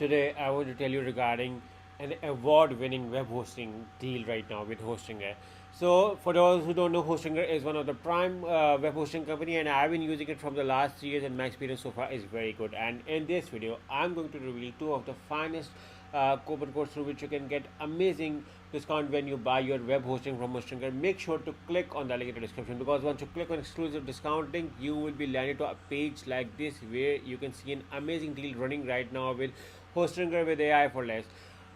Today, I want to tell you regarding an award-winning web hosting deal right now with Hostinger. So, for those who don't know, Hostinger is one of the prime web hosting company, and I've been using it from the last 3 years, and my experience so far is very good. And in this video, I'm going to reveal two of the finest coupon codes through which you can get amazing discount when you buy your web hosting from Hostinger. Make sure to click on the link in the description, because once you click on exclusive discount link, you will be landed to a page like this where you can see an amazing deal running right now with Hostinger with AI for less.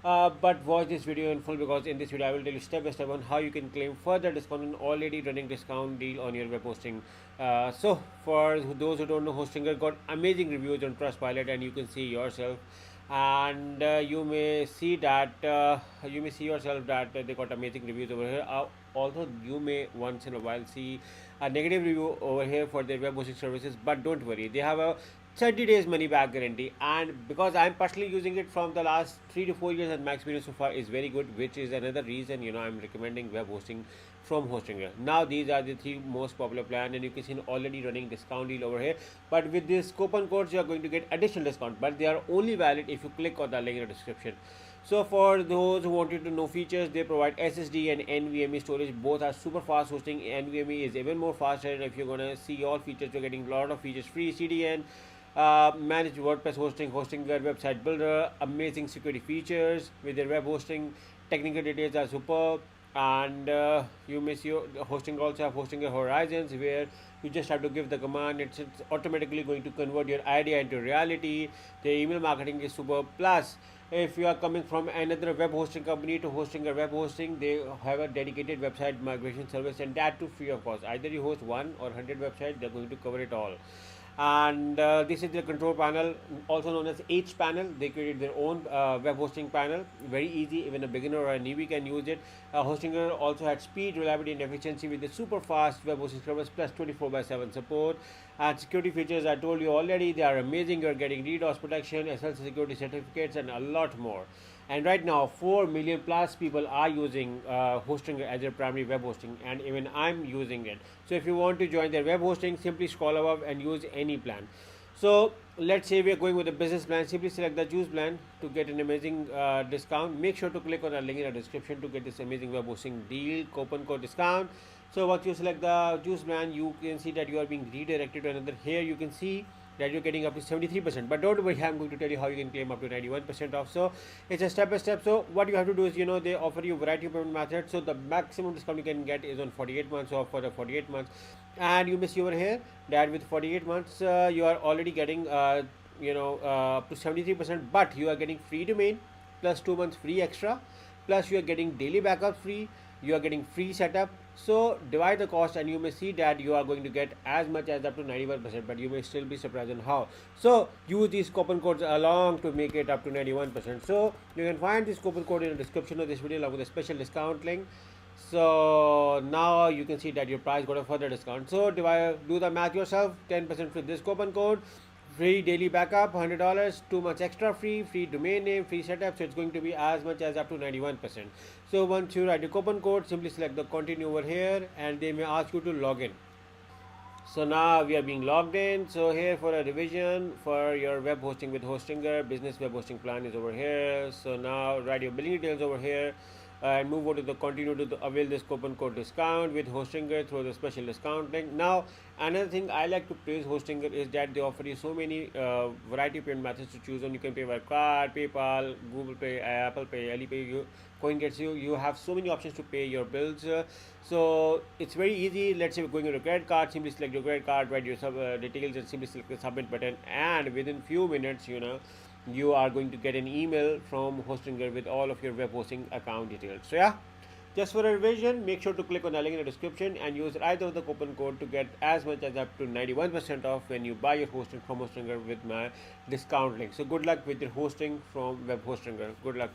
But watch this video in full, because in this video I will tell you step by step on how you can claim further discount on already running discount deal on your web hosting. So for those who don't know, Hostinger got amazing reviews on Trustpilot, and you can see yourself. And you may see yourself that they got amazing reviews over here. Also, you may once in a while see a negative review over here for their web hosting services, but don't worry, they have a 30 days money back guarantee. And because I'm personally using it from the last 3 to 4 years, and my experience so far is very good, which is another reason I'm recommending web hosting from Hostinger. Now these are the three most popular plan, and you can see already running discount deal over here. But with this coupon codes, you are going to get additional discount, but they are only valid if you click on the link in the description. So for those who wanted to know features, they provide SSD and NVMe storage. Both are super fast hosting. NVMe is even more faster, and if you're gonna see all features, you're getting a lot of features free. CDN, managed WordPress hosting, Hostinger website builder, amazing security features with their web hosting. Technical details are superb, and you may see hosting also have hosting horizons, where you just have to give the command. It's automatically going to convert your idea into reality. The email marketing is superb. Plus, if you are coming from another web hosting company to hosting a web hosting, they have a dedicated website migration service, and that too free of cost. Either you host 1 or 100 websites, they're going to cover it all. And this is the control panel, also known as H panel. They created their own web hosting panel. Very easy, even a beginner or a newbie can use it. Hostinger also had speed, reliability, and efficiency with the super fast web hosting service, plus 24/7 support. And security features, I told you already, they are amazing. You're getting DDoS protection, SSL security certificates, and a lot more. And right now 4 million plus people are using Hostinger as their primary web hosting, and even I'm using it. So if you want to join their web hosting, simply scroll above and use any plan. So let's say we are going with a business plan. Simply select the juice plan to get an amazing discount. Make sure to click on the link in the description to get this amazing web hosting deal coupon code discount. So once you select the juice plan, you can see that you are being redirected to another. Here you can see that you're getting up to 73%, but don't worry, I'm going to tell you how you can claim up to 91% off. So it's a step by step. So what you have to do is, they offer you variety of payment methods. So the maximum discount you can get is on 48 months off for the 48 months. And you may see over here that with 48 months you are already getting up to 73%, but you are getting free domain plus 2 months free extra, plus you are getting daily backup free, you are getting free setup. So divide the cost, and you may see that you are going to get as much as up to 91%, but you may still be surprised on how. So use these coupon codes along to make it up to 91%. So you can find this coupon code in the description of this video along with a special discount link. So now you can see that your price got a further discount. So do the math yourself. 10% with this coupon code, free daily backup $100, 2 months extra free domain name, free setup. So it's going to be as much as up to 91%. So once you write the coupon code, simply select the continue over here, and they may ask you to log in. So now we are being logged in. So here for a revision for your web hosting with Hostinger, business web hosting plan is over here. So now write your billing details over here, and move over to the continue to avail this coupon code discount with Hostinger through the special discount link. Now another thing I like to praise Hostinger is that they offer you so many variety of payment methods to choose on. You can pay by card, PayPal, Google Pay, Apple Pay, Alipay, CoinGets. You have so many options to pay your bills. So it's very easy. Let's say we're going with a credit card. Simply select your credit card, write your details, and simply select the submit button. And within few minutes, you are going to get an email from Hostinger with all of your web hosting account details. So yeah, just for a revision, make sure to click on the link in the description and use either of the coupon code to get as much as up to 91% off when you buy your hosting from Hostinger with my discount link. So good luck with your hosting from web Hostinger. Good luck.